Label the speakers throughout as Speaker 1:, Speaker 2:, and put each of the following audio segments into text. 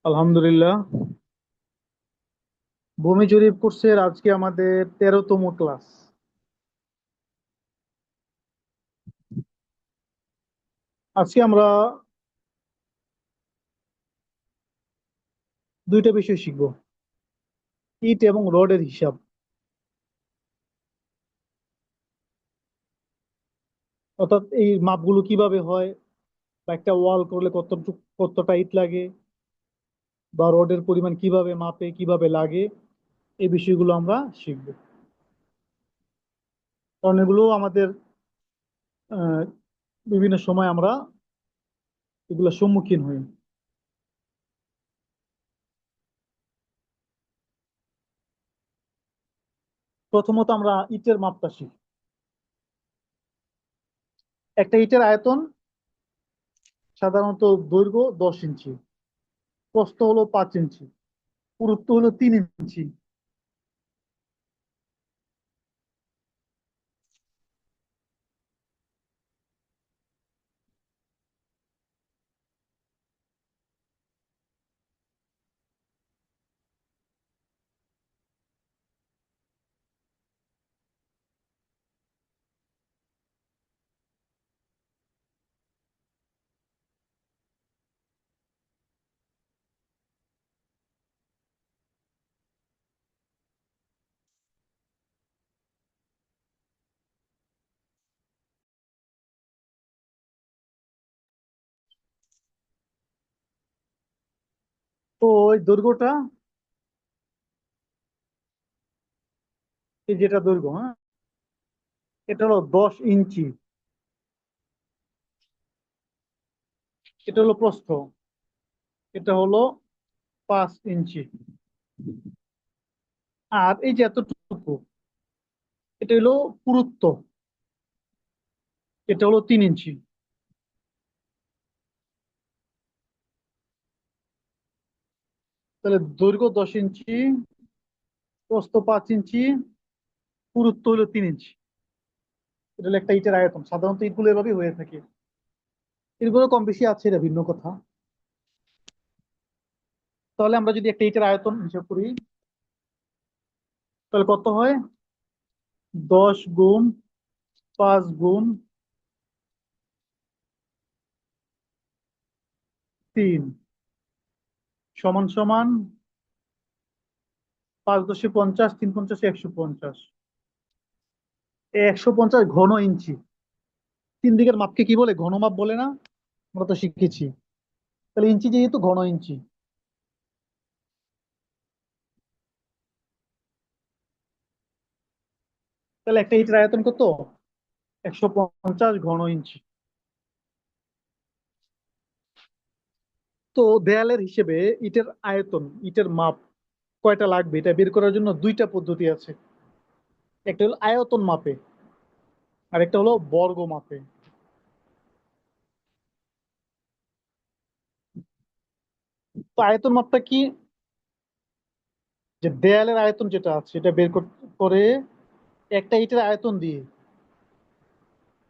Speaker 1: আলহামদুলিল্লাহ। ভূমি জরিপ কোর্সের আজকে আমাদের 13তম ক্লাস। আজকে আমরা দুইটা বিষয় শিখব: ইট এবং রডের হিসাব। অর্থাৎ এই মাপগুলো কিভাবে হয়, বা একটা ওয়াল করলে কতটা ইট লাগে, বা রডের পরিমাণ কিভাবে মাপে, কিভাবে লাগে, এই বিষয়গুলো আমরা শিখব। কারণ এগুলো আমাদের আহ, বিভিন্ন সময় আমরা এগুলোর সম্মুখীন হই। প্রথমত আমরা ইটের মাপটা শিখি। একটা ইটের আয়তন সাধারণত দৈর্ঘ্য 10 ইঞ্চি, প্রস্থ হলো 5 ইঞ্চি, পুরুত্ব হলো 3 ইঞ্চি। তো ওই দৈর্ঘ্যটা, এই যেটা দৈর্ঘ্য, হ্যাঁ, এটা হলো 10 ইঞ্চি। এটা হলো প্রস্থ, এটা হলো 5 ইঞ্চি। আর এই যে এতটুকু, এটা হলো পুরুত্ব, এটা হলো 3 ইঞ্চি। তাহলে দৈর্ঘ্য 10 ইঞ্চি, প্রস্থ 5 ইঞ্চি, পুরুত্ব হলো 3 ইঞ্চি। এটা হলো একটা ইটের আয়তন। সাধারণত ইটগুলো এভাবেই হয়ে থাকে। এরগুলো কম বেশি আছে, এটা ভিন্ন কথা। তাহলে আমরা যদি একটা ইটের আয়তন হিসাব করি, তাহলে কত হয়? 10 × 5 × 3 সমান সমান 5×10 = 50, 3×50 = 150। 150 ঘন ইঞ্চি। 3 দিকের মাপকে কি বলে? ঘনমাপ বলে না? আমরা তো শিখেছি। তাহলে ইঞ্চি যেহেতু, ঘন ইঞ্চি। তাহলে একটা ইটের আয়তন কত? 150 ঘন ইঞ্চি। তো দেয়ালের হিসেবে ইটের আয়তন, ইটের মাপ কয়টা লাগবে, এটা বের করার জন্য দুইটা পদ্ধতি আছে। একটা হলো আয়তন মাপে, আর একটা হলো বর্গ মাপে। তো আয়তন মাপটা কি? যে দেয়ালের আয়তন যেটা আছে, এটা বের করে একটা ইটের আয়তন দিয়ে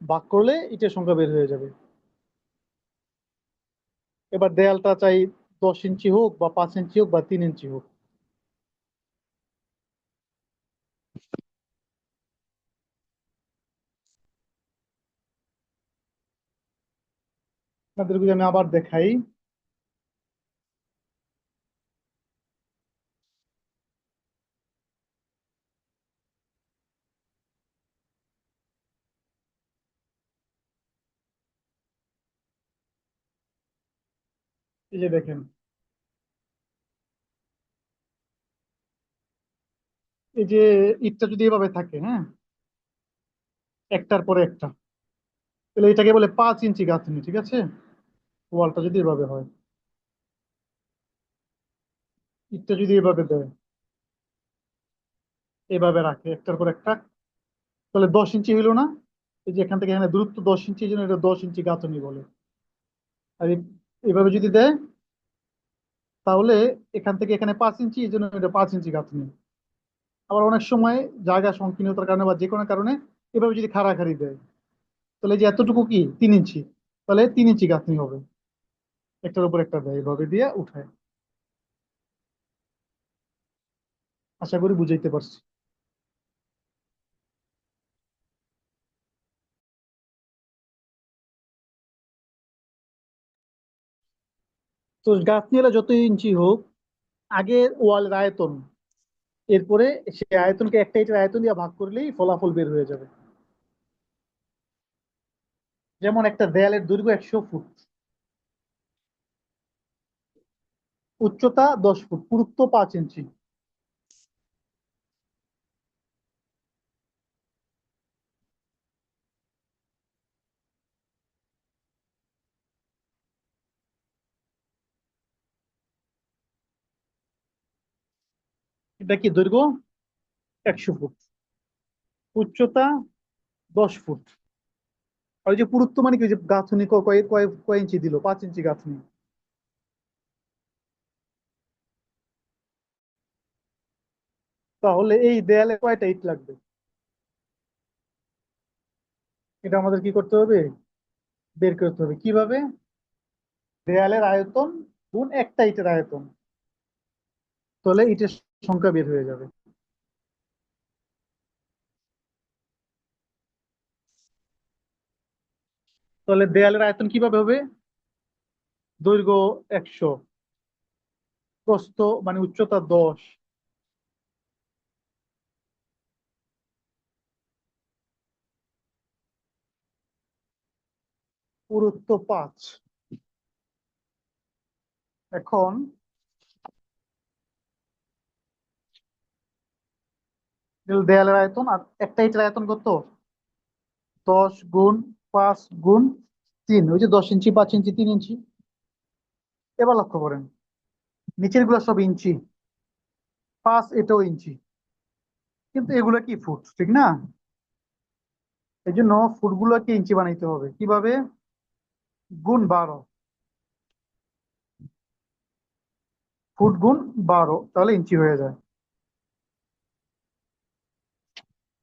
Speaker 1: ভাগ করলে ইটের সংখ্যা বের হয়ে যাবে। এবার দেয়ালটা চাই 10 ইঞ্চি হোক, বা 5 ইঞ্চি হোক, বা 3 ইঞ্চি হোক। আপনাদের যদি আমি আবার দেখাই, এই যে দেখেন, এই যে ইটটা যদি এভাবে থাকে, হ্যাঁ, একটার পরে একটা, তাহলে এটাকে বলে 5 ইঞ্চি গাঁথনি, ঠিক আছে? ওয়ালটা যদি এভাবে হয়, ইটটা যদি এভাবে দেয়, এভাবে রাখে একটার পর একটা, তাহলে 10 ইঞ্চি হইলো না? এই যে এখান থেকে এখানে দূরত্ব 10 ইঞ্চি, এই জন্য এটা 10 ইঞ্চি গাঁথনি বলে। আর এভাবে যদি দেয়, তাহলে এখান থেকে এখানে 5 ইঞ্চি, এই জন্য এটা 5 ইঞ্চি গাঁথনি। আবার অনেক সময় জায়গা সংকীর্ণতার কারণে বা যে কোনো কারণে এভাবে যদি খাড়াখাড়ি দেয়, তাহলে এই যে এতটুকু কি 3 ইঞ্চি, তাহলে 3 ইঞ্চি গাঁথনি হবে। একটার উপর একটা দেয়, এভাবে দিয়ে উঠায়। আশা করি বুঝাইতে পারছি। তো গাঁথনি এলা যত ইঞ্চি হোক, আগে ওয়ালের আয়তন, এরপরে সেই আয়তনকে একটা ইটের আয়তন দিয়ে ভাগ করলেই ফলাফল বের হয়ে যাবে। যেমন একটা দেয়ালের দৈর্ঘ্য 100 ফুট, উচ্চতা 10 ফুট, পুরুত্ব 5 ইঞ্চি। এটা কি দৈর্ঘ্য 100 ফুট, উচ্চতা 10 ফুট। আর ওই যে পুরুত্ব মানে কি, ওই যে গাঁথনি কয় কয় কয় ইঞ্চি দিল, 5 ইঞ্চি গাঁথনি। তাহলে এই দেয়ালে কয়টা ইট লাগবে, এটা আমাদের কি করতে হবে, বের করতে হবে। কিভাবে? দেয়ালের আয়তন গুণ একটা ইটের আয়তন, তাহলে ইটের সংখ্যা বের হয়ে যাবে। তাহলে দেয়ালের আয়তন কিভাবে হবে? দৈর্ঘ্য 100, প্রস্থ মানে উচ্চতা 10, পুরুত্ব 5। এখন দেয়ালের আয়তন আর একটা ইটের আয়তন কত? 10 গুণ 5 গুণ 3, ওই যে 10 ইঞ্চি, 5 ইঞ্চি, 3 ইঞ্চি। এবার লক্ষ্য করেন, নিচের গুলো সব ইঞ্চি, 5 এটাও ইঞ্চি, কিন্তু এগুলো কি ফুট, ঠিক না? এই জন্য ফুটগুলোকে ইঞ্চি বানাইতে হবে। কিভাবে? গুণ 12, ফুট গুণ 12, তাহলে ইঞ্চি হয়ে যায়।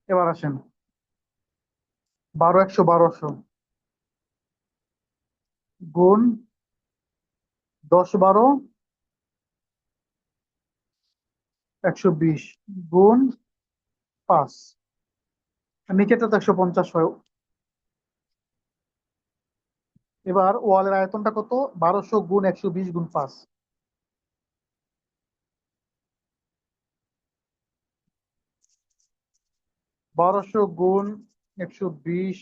Speaker 1: এবার আসেন, 12 100 1200 গুণ 10 12 120 গুণ 5, নিচেটা তো 150 হয়। এবার ওয়ালের আয়তনটা কত? 1200 গুণ 120 গুণ 5, 1200 গুণ 120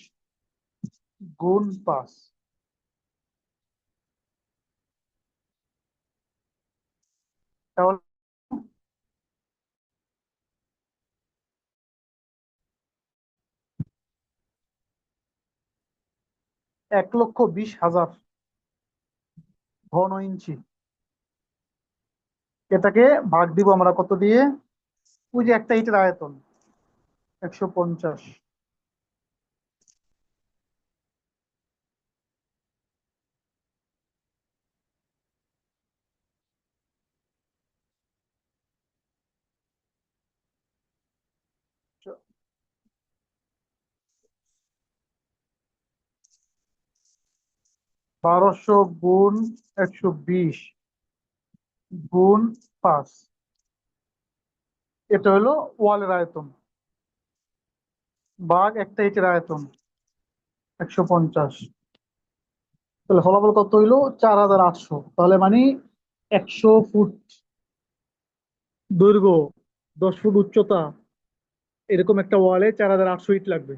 Speaker 1: গুণ 5। তাহলে 1,20,000 ঘন ইঞ্চি। এটাকে ভাগ দিব আমরা কত দিয়ে? ওই যে একটা ইটের আয়তন 150, 1200 গুণ 120 গুণ 5, এটা হলো ওয়ালের আয়তন, ভাগ একটা ইটের আয়তন 150। তাহলে ফলাফল কত হইলো? 4,800। তাহলে মানে 100 ফুট দৈর্ঘ্য, 10 ফুট উচ্চতা, এরকম একটা ওয়ালে 4,800 ইট লাগবে।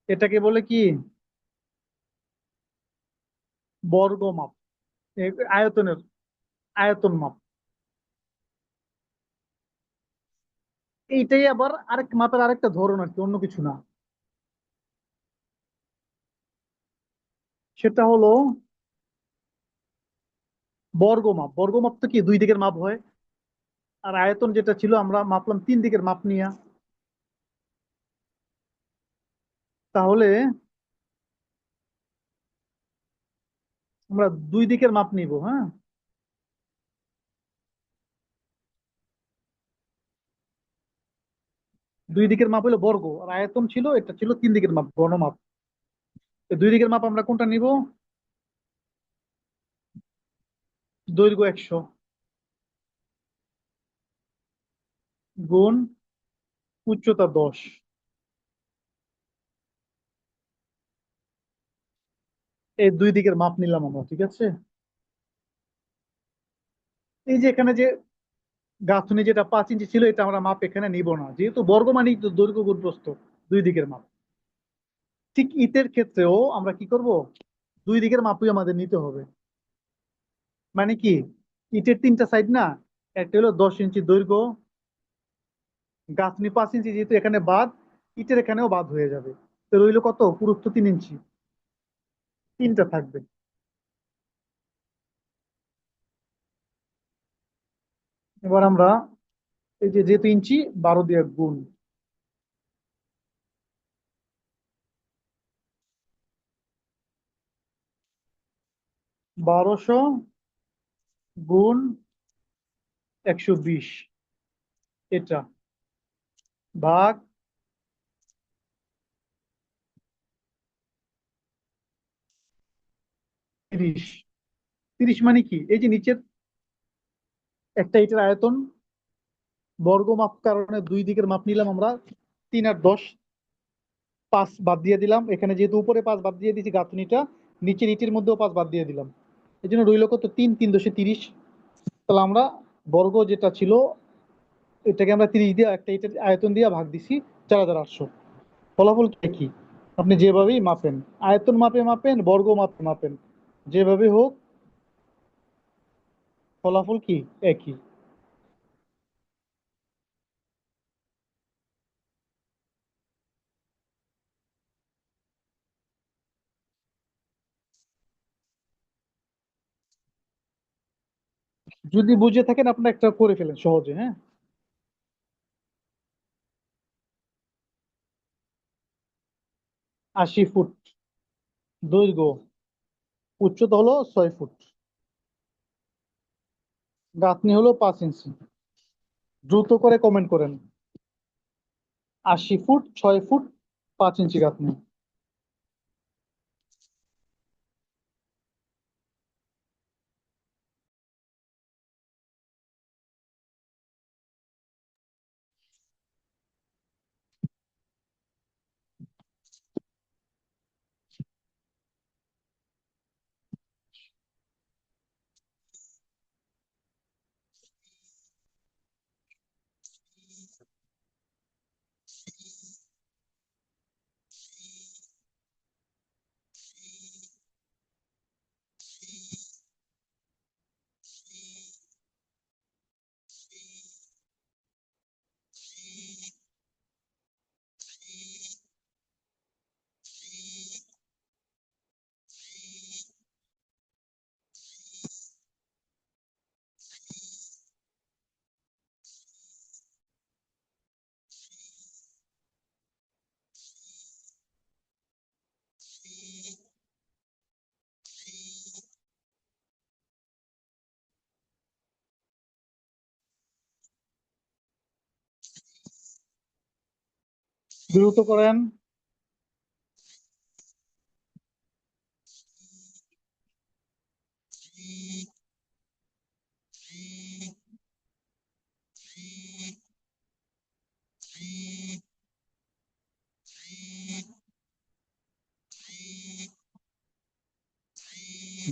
Speaker 1: এটাকে বলে কি? বর্গ মাপ। আয়তনের আয়তন মাপ। এইটাই আবার আরেক মাপের আরেকটা ধরন আর কি, অন্য কিছু না। সেটা হলো বর্গ মাপ। বর্গ মাপ তো কি, দুই দিকের মাপ হয়। আর আয়তন যেটা ছিল, আমরা মাপলাম 3 দিকের মাপ নিয়ে। তাহলে আমরা 2 দিকের মাপ নিব, হ্যাঁ। 2 দিকের মাপ হলো বর্গ, আর আয়তন ছিল, এটা ছিল 3 দিকের মাপ, ঘনমাপ। 2 দিকের মাপ আমরা কোনটা নিব? দৈর্ঘ্য 100 গুণ উচ্চতা 10। এই দুই দিকের মাপ নিলাম আমরা, ঠিক আছে। এই যে এখানে যে গাঁথুনি যেটা 5 ইঞ্চি ছিল, এটা আমরা মাপ এখানে নিব না, যেহেতু বর্গ মানে তো দৈর্ঘ্য গুণ প্রস্থ, দুই দিকের মাপ। ঠিক ইটের ক্ষেত্রেও আমরা কি করব, দুই দিকের মাপই আমাদের নিতে হবে। মানে কি, ইটের তিনটা সাইড না, একটা হলো 10 ইঞ্চি দৈর্ঘ্য, গাঁথনি 5 ইঞ্চি, যেহেতু এখানে বাদ, ইটের এখানেও বাদ হয়ে যাবে। তো রইলো কত, পুরুত্ব 3 ইঞ্চি, তিনটা থাকবে। এবার আমরা এই যে যেহেতু ইঞ্চি, 12 দিয়ে গুণ, 1200 গুণ 120, এটা ভাগ 30। 30 মানে কি, এই যে নিচের একটা ইটের আয়তন, বর্গ মাপ কারণে দুই দিকের মাপ নিলাম আমরা, 3 আর 10, 5 বাদ দিয়ে দিলাম, এখানে যেহেতু উপরে 5 বাদ দিয়ে দিয়েছি গাঁথনিটা, নিচের ইটের মধ্যেও 5 বাদ দিয়ে দিলাম, এই জন্য রইল কত, 3 3 × 10 = 30। তাহলে আমরা বর্গ যেটা ছিল, এটাকে আমরা 30 দিয়ে একটা ইটের আয়তন দিয়ে ভাগ দিছি, 4800। ফলাফল কি, আপনি যেভাবেই মাপেন, আয়তন মাপে মাপেন, বর্গ মাপে মাপেন, যেভাবে হোক, ফলাফল কি, একই। যদি বুঝে থাকেন আপনি একটা করে ফেলেন সহজে, হ্যাঁ। 80 ফুট দৈর্ঘ্য, উচ্চতা হলো 6 ফুট, গাঁথনি হলো 5 ইঞ্চি। দ্রুত করে কমেন্ট করেন, 80 ফুট, 6 ফুট, 5 ইঞ্চি গাঁথনি। দ্রুত করেন।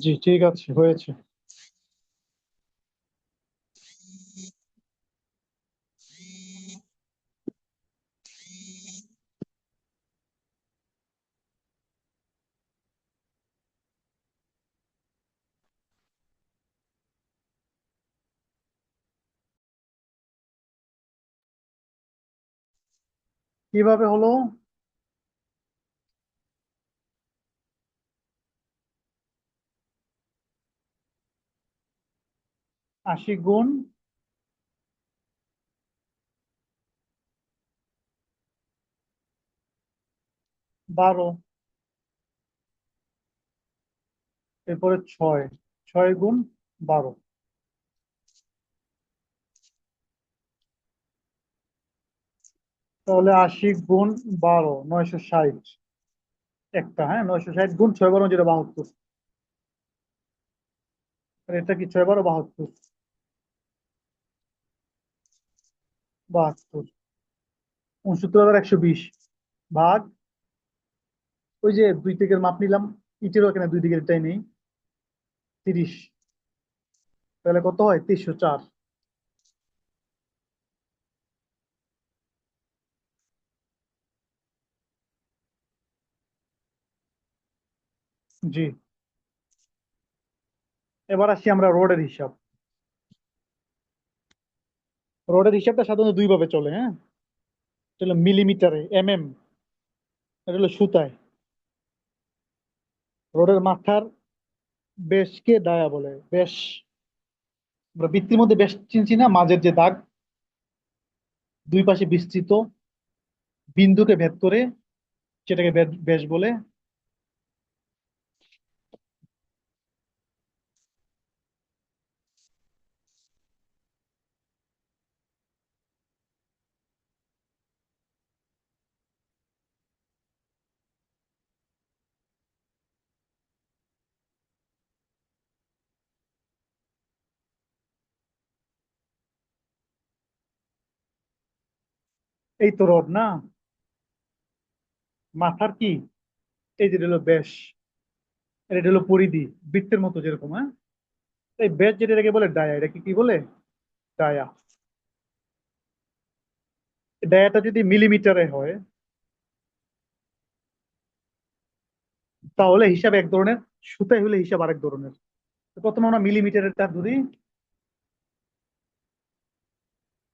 Speaker 1: জি, ঠিক আছে, হয়েছে। কিভাবে হলো, 80 গুণ, বারো, এরপরে 6, 6 গুণ 12, তাহলে 80 গুণ 12, 960, একটা, হ্যাঁ, 960 গুণ 6 12, যেটা 72। আর এটা কি 6 × 12 = 72। 72, 69,120 ভাগ ওই যে 2 দিকের মাপ নিলাম, ইটেরও এখানে 2 দিকেরটাই নেই, 30। তাহলে কত হয়? 2304। জি। এবার আসি আমরা রোডের হিসাব। রোডের হিসাবটা সাধারণত দুই ভাবে চলে, হ্যাঁ। এটা হলো মিলিমিটারে, এটা হলো সুতায়। রোডের মাথার ব্যাসকে ডায়া বলে। ব্যাস, আমরা বৃত্তের মধ্যে ব্যাস চিনছি না, মাঝের যে দাগ, দুই পাশে বিস্তৃত বিন্দুকে ভেদ করে, সেটাকে ব্যাস বলে। এই তো রড না, মাথার কি, এই যে হলো ব্যাস, আর এটা হলো পরিধি, বৃত্তের মতো যেরকম, হ্যাঁ। এই ব্যাস যেটা, এটাকে বলে ডায়া। এটা কি কি বলে? ডায়া। ডায়াটা যদি মিলিমিটারে হয়, তাহলে হিসাব এক ধরনের, সুতায় হলে হিসাব আরেক ধরনের। তো প্রথমে আমরা মিলিমিটারেরটা ধরি।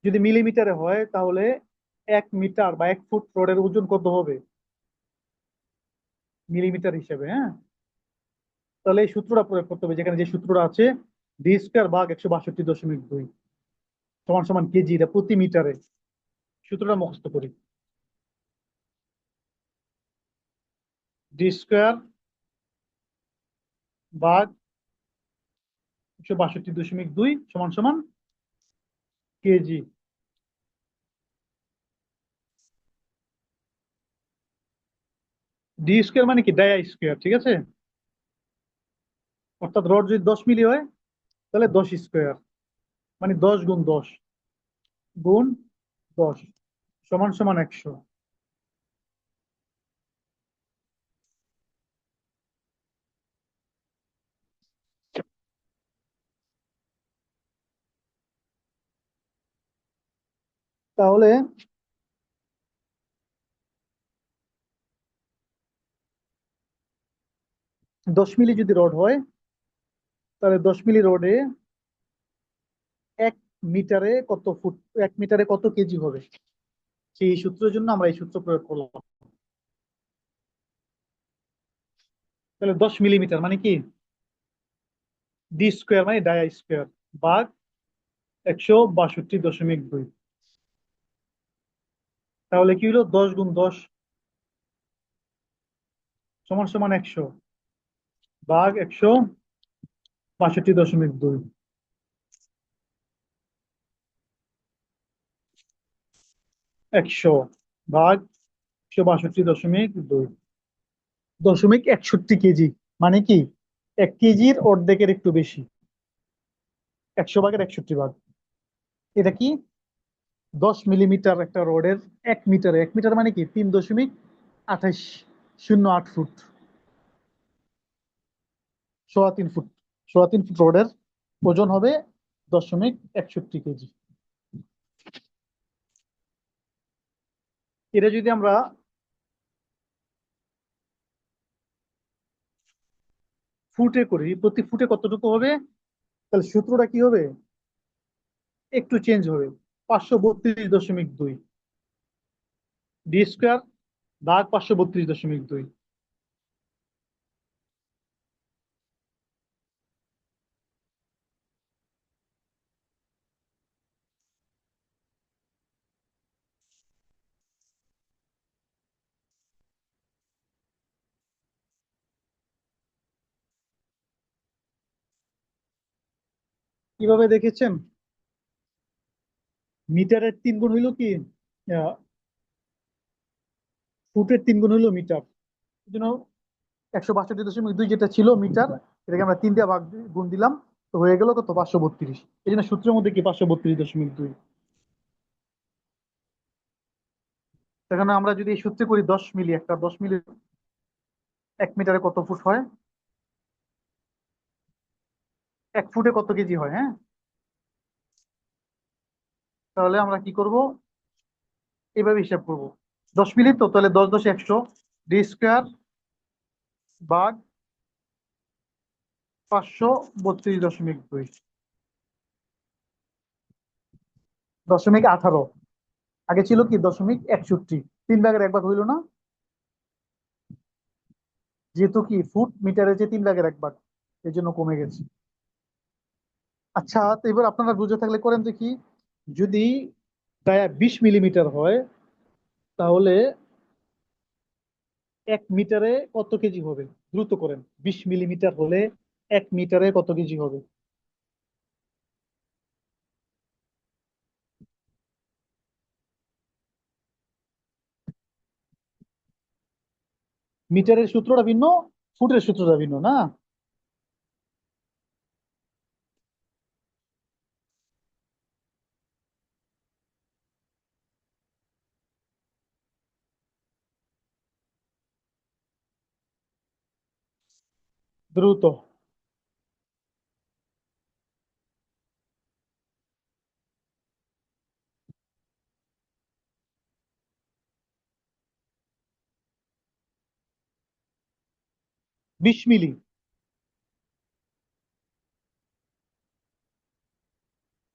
Speaker 1: যদি মিলিমিটারে হয়, তাহলে 1 মিটার বা 1 ফুট রডের ওজন কত হবে মিলিমিটার হিসেবে, হ্যাঁ। তাহলে এই সূত্রটা প্রয়োগ করতে হবে, যেখানে যে সূত্রটা আছে, d² / 162.2 সমান সমান কেজি, এটা প্রতি মিটারে। সূত্রটা মুখস্থ করি। d² / 162.2 সমান সমান কেজি। d² মানে কি? ডায়া স্কোয়ার, ঠিক আছে। অর্থাৎ রড যদি 10 মিলি হয়, তাহলে 10 স্কোয়ার, মানে 10 × 10 × 10 সমান সমান 100। তাহলে 10 মিলি যদি রড হয়, তাহলে 10 মিলি রডে 1 মিটারে কত ফুট, 1 মিটারে কত কেজি হবে, সেই সূত্রের জন্য আমরা এই সূত্র প্রয়োগ করলাম। তাহলে 10 মিলিমিটার মানে কি? d² মানে ডায়া স্কোয়ার, ভাগ 162.2। তাহলে কি হলো? 10 × 10 সমান সমান 100, ভাগ 162.2। 100 ভাগ 162.2, 0.61 কেজি। মানে কি? 1 কেজির অর্ধেকের একটু বেশি, 100 ভাগের 61 ভাগ। এটা কি? 10 মিলিমিটার একটা রোডের 1 মিটারে, 1 মিটার মানে কি? 3.2808 ফুট, 3.25 ফুট। 3.25 ফুট রোডের ওজন হবে 0.61 কেজি। এটা যদি আমরা ফুটে করি, প্রতি ফুটে কতটুকু হবে, তাহলে সূত্রটা কি হবে? একটু চেঞ্জ হবে। 532.2 d² ভাগ 532.2। কিভাবে দেখেছেন? মিটারের 3 গুণ হইলো কি, আহ, ফুটের 3 গুণ হইলো মিটার। এই জন্য 162.2 যেটা ছিল মিটার, এটাকে আমরা 3 দিয়ে ভাগ গুণ দিলাম, তো হয়ে গেল কত, 532। এই জন্য সূত্রের মধ্যে কি 532.2। সেখানে আমরা যদি এই সূত্রে করি 10 মিলি, একটা 10 মিলি 1 মিটারে কত ফুট হয়, 1 ফুটে কত কেজি হয়, হ্যাঁ। তাহলে আমরা কি করব, এভাবে হিসাব করব। 10 মিলি, তো তাহলে 10×10 = 100, ডি স্কোয়ার ভাগ 532.2, 0.18। আগে ছিল কি 0.61, 3 ভাগের 1 ভাগ হইল না, যেহেতু কি ফুট মিটারে যে 3 ভাগের 1 ভাগ, এই জন্য কমে গেছে। আচ্ছা, তো এবার আপনারা বুঝে থাকলে করেন দেখি, যদি প্রায় 20 মিলিমিটার হয়, তাহলে 1 মিটারে কত কেজি হবে? দ্রুত করেন, 20 মিলিমিটার হলে 1 মিটারে কত কেজি হবে? মিটারের সূত্রটা ভিন্ন, ফুটের সূত্রটা ভিন্ন না। দ্রুত। 20 মিলি।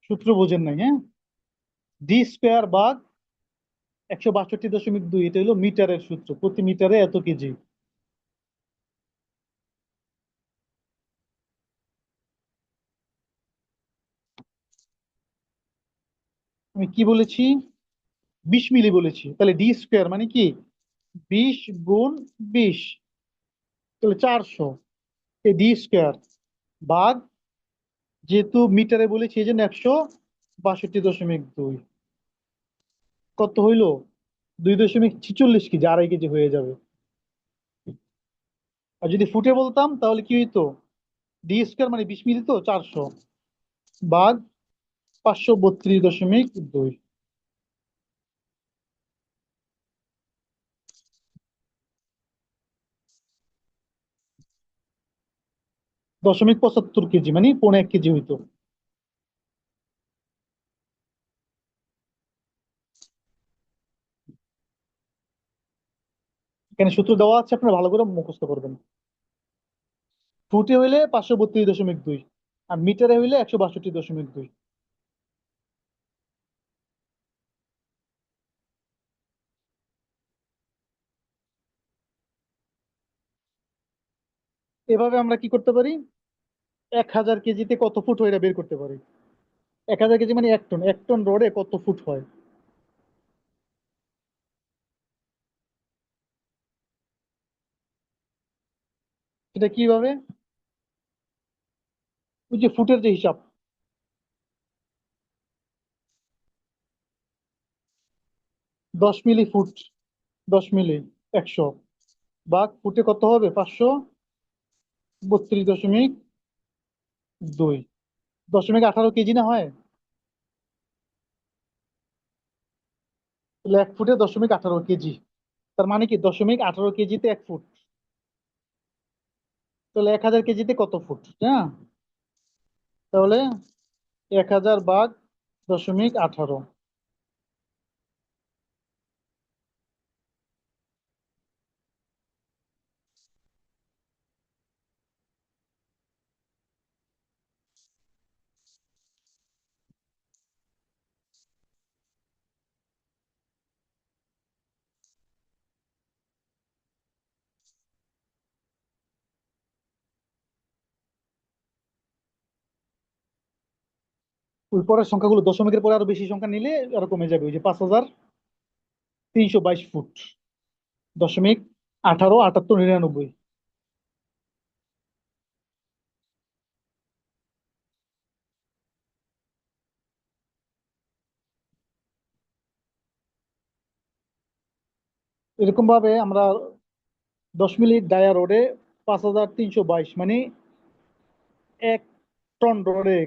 Speaker 1: সূত্র বোঝেন নাই, হ্যাঁ। d² / 162.2, এটা হলো মিটারের সূত্র, প্রতি মিটারে এত কেজি। আমি কি বলেছি? 20 মিলি বলেছি, তাহলে d² মানে কি, 20 × 20, তাহলে 400। এই d² ভাগ, যেহেতু মিটারে বলেছি এই জন্য 162.2, কত হইলো? 2.46 কেজি, 2.5 কেজি হয়ে যাবে। আর যদি ফুটে বলতাম তাহলে কি হইতো, d² মানে 20 মিলি, তো 400 ভাগ 532.2, 0.75 কেজি, মানে 1.25 কেজি হইতো। এখানে সূত্র দেওয়া আছে, আপনারা ভালো করে মুখস্থ করবেন। ফুটে হইলে 532.2, আর মিটারে হইলে 162.2। এভাবে আমরা কি করতে পারি, 1000 কেজিতে কত ফুট হয় এটা বের করতে পারি। 1000 কেজি মানে 1 টন, 1 টন রডে কত ফুট হয়। সেটা কিভাবে, ওই যে ফুটের যে হিসাব, 10 মিলি ফুট, 10 মিলি 100 ভাগ ফুটে কত হবে, 532.2, 0.18 কেজি না হয়। তাহলে 1 ফুটে 0.18 কেজি, তার মানে কি 0.18 কেজিতে 1 ফুট। তাহলে 1000 কেজিতে কত ফুট, হ্যাঁ। তাহলে 1000 ভাগ 0.18। ওই পরের সংখ্যাগুলো দশমিকের পরে আরো বেশি সংখ্যা নিলে আরো কমে যাবে, ওই যে 5322 ফুট, 0.18 78 99। এরকম ভাবে আমরা 10 মিলি ডায়া রোডে 5322, মানে টন রোডে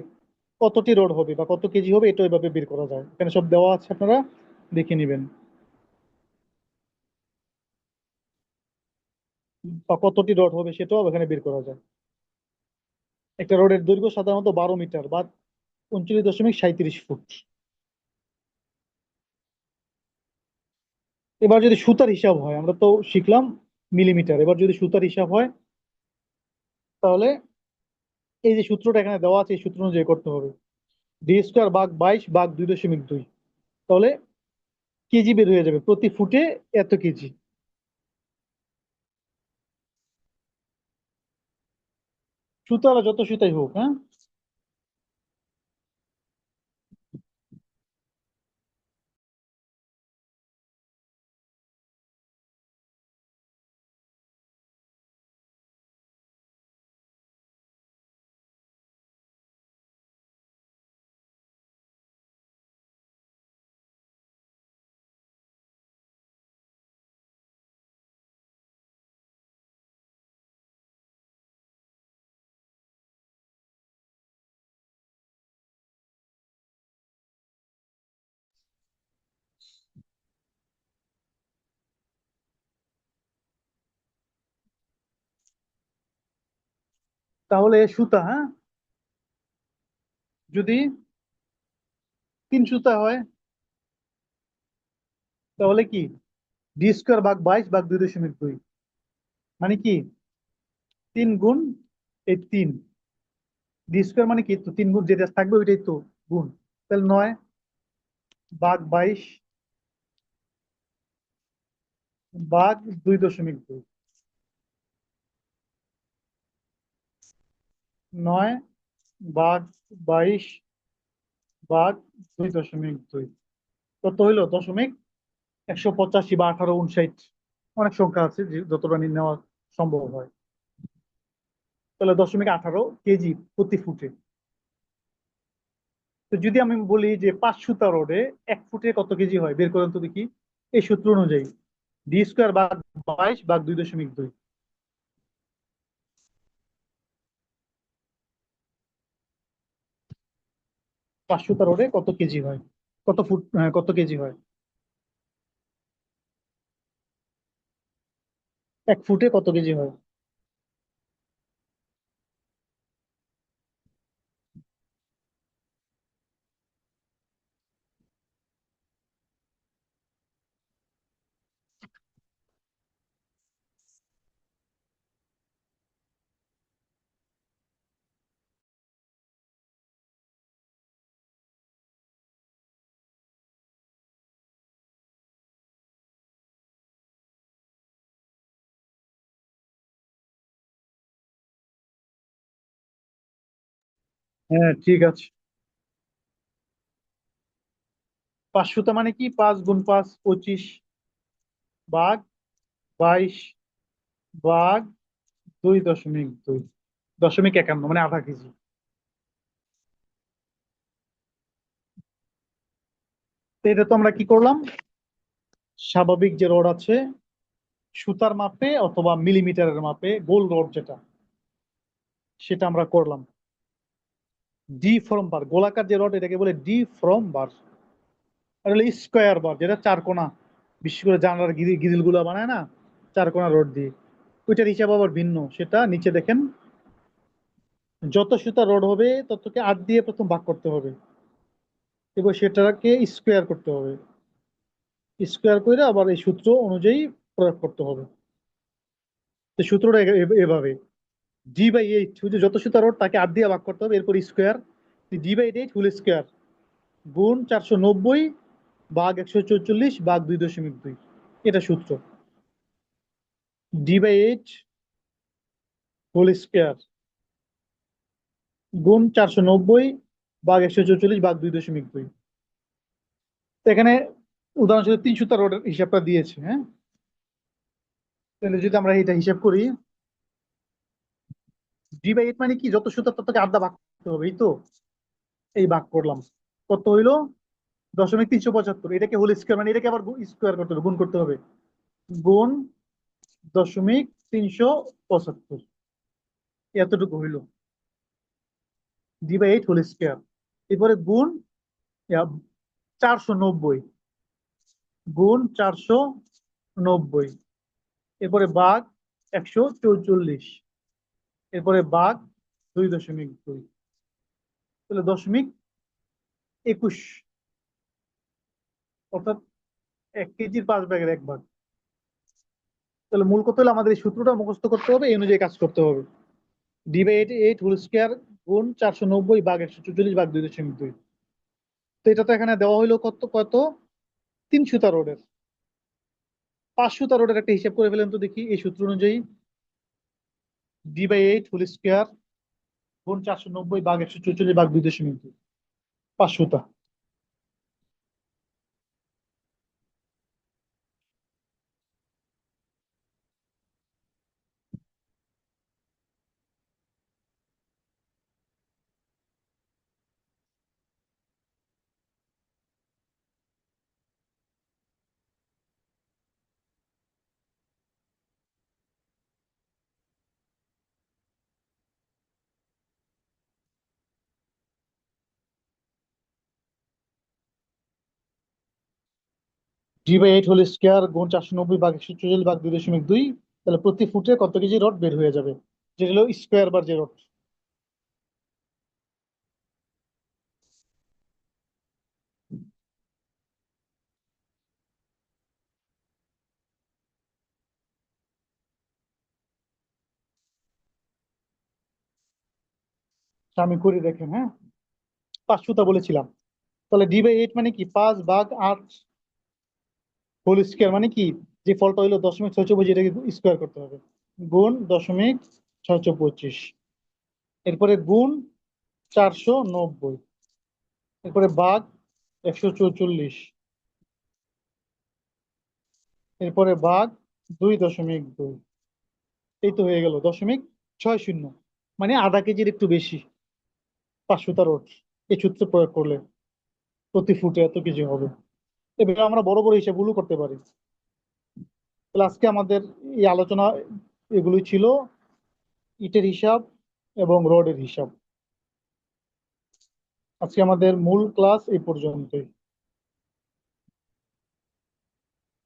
Speaker 1: কতটি রোড হবে বা কত কেজি হবে, এটা ওইভাবে বের করা যায়। এখানে সব দেওয়া আছে, আপনারা দেখে নেবেন। বা কতটি রড হবে সেটাও এখানে বের করা যায়। একটা রোডের দৈর্ঘ্য সাধারণত 12 মিটার বা 39.37 ফুট। এবার যদি সুতার হিসাব হয়, আমরা তো শিখলাম মিলিমিটার, এবার যদি সুতার হিসাব হয় তাহলে এই যে সূত্রটা এখানে দেওয়া আছে এই সূত্র অনুযায়ী করতে হবে। ডি স্কোয়ার ভাগ 22 ভাগ 2.2। তাহলে কেজি বের হয়ে যাবে, প্রতি ফুটে এত কেজি। সুতা বা যত সুতাই হোক, হ্যাঁ। তাহলে সুতা, হ্যাঁ, যদি 3 সুতা হয় তাহলে কি, ডি স্কোয়ার ভাগ 22 ভাগ 2.2। মানে কি, 3 গুণ এই 3, ডি স্কোয়ার মানে কি, তো 3 গুণ যেটা থাকবে ওইটাই তো গুণ। তাহলে 9 ভাগ 22 ভাগ 2.2। 9 ভাগ 22 ভাগ 2.2। কত হইলো? 0.185 বা 18 59। অনেক সংখ্যা আছে যে যতটা নেওয়া সম্ভব হয়। তাহলে 0.18 কেজি প্রতি ফুটে। তো যদি আমি বলি যে 5 সুতা রোডে 1 ফুটে কত কেজি হয়, বের করেন তো দেখি এই সূত্র অনুযায়ী। ডি স্কোয়ার ভাগ 22 ভাগ 2.2। 5 সুতা রোডে কত কেজি হয়, কত ফুট, কত কেজি হয়? 1 ফুটে কত কেজি হয়? হ্যাঁ, ঠিক আছে। 5 সুতা মানে কি, 5 গুণ 5 25 ভাগ 22 ভাগ 2.2। 0.51 মানে আধা কেজি। তো এটা তো আমরা কি করলাম, স্বাভাবিক যে রড আছে সুতার মাপে অথবা মিলিমিটারের মাপে গোল রড যেটা, সেটা আমরা করলাম। ডি ফ্রম বার, গোলাকার যে রড এটাকে বলে ডি ফ্রম বার। আর হলো স্কোয়ার বার, যেটা 4 কোনা, বিশেষ করে জানলার গ্রিল গুলো বানায় না 4 কোনা রড দিয়ে, ওইটার হিসাব আবার ভিন্ন। সেটা নিচে দেখেন, যত সুতা রড হবে ততকে 8 দিয়ে প্রথম ভাগ করতে হবে এবং সেটাকে স্কোয়ার করতে হবে। স্কোয়ার করে আবার এই সূত্র অনুযায়ী প্রয়োগ করতে হবে। তো সূত্রটা এভাবে, ডি/8, যত সুতা রড তাকে 8 দিয়ে ভাগ করতে হবে, এরপর স্কোয়ার, ডি/8 হোল স্কোয়ার গুণ 490 ভাগ 144 ভাগ 2.2। এটা সূত্র, ডি/8 হোল স্কোয়ার গুণ 490 ভাগ 144 ভাগ 2.2। তো এখানে উদাহরণস্বরূপ 3 সুতা রোডের হিসাবটা দিয়েছে, হ্যাঁ। তাহলে যদি আমরা এটা হিসাব করি, ডি/8 মানে কি, যত সুতা ততকে আধা ভাগ করতে হবে, এই তো, এই ভাগ করলাম। কত হইলো? 0.375। এটাকে হোল স্কোয়ার মানে এটাকে আবার স্কোয়ার করতে হবে, গুণ করতে হবে, গুণ 0.375। এতটুকু হইলো। D/8 whole square. এরপরে গুণ 490, গুণ 490, এরপরে ভাগ 144, এরপরে ভাগ 2.2, তাহলে 0.21, অর্থাৎ 1 কেজির 5 ভাগের 1 ভাগ। তাহলে মূল কথা হলো আমাদের এই সূত্রটা মুখস্থ করতে হবে, এই অনুযায়ী কাজ করতে হবে। D/8 হোল স্কোয়ার গুণ 490 ভাগ 144 ভাগ 2.2। তো এটা তো এখানে দেওয়া হইলো কত কত, 3 সুতা রোডের। 5 সুতা রোডের একটা হিসাব করে ফেলেন তো দেখি এই সূত্র অনুযায়ী। D/8 হোল স্কোয়ার গুণ 490 ভাগ 144 ভাগ 2.2, 5 সুতা। D/8 হোল স্কোয়ার গুণ 490 ভাগ 144 ভাগ 2.2, তাহলে প্রতি ফুটে কত কেজি রড বের হয়ে যাবে, যেটা হলো স্কোয়ার বার যে রড। আমি করি দেখেন, হ্যাঁ। 5 সুতা বলেছিলাম, তাহলে D/8 মানে কি 5/8 হোল স্কোয়ার মানে কি, যে ফলটা হইলো 0.625, এটাকে স্কোয়ার করতে হবে, গুণ 0.625, এরপরে গুণ 490, এরপরে ভাগ 144, এরপরে ভাগ 2.2। এই তো হয়ে গেল 0.60, মানে আধা কেজির একটু বেশি। 5 সুতা রড এই সূত্র প্রয়োগ করলে প্রতি ফুটে এত কেজি হবে। এভাবে আমরা বড় বড় হিসাবগুলো করতে পারি। তাহলে আজকে আমাদের এই আলোচনা এগুলোই ছিল, ইটের হিসাব এবং রডের হিসাব। আজকে আমাদের মূল ক্লাস এই পর্যন্তই।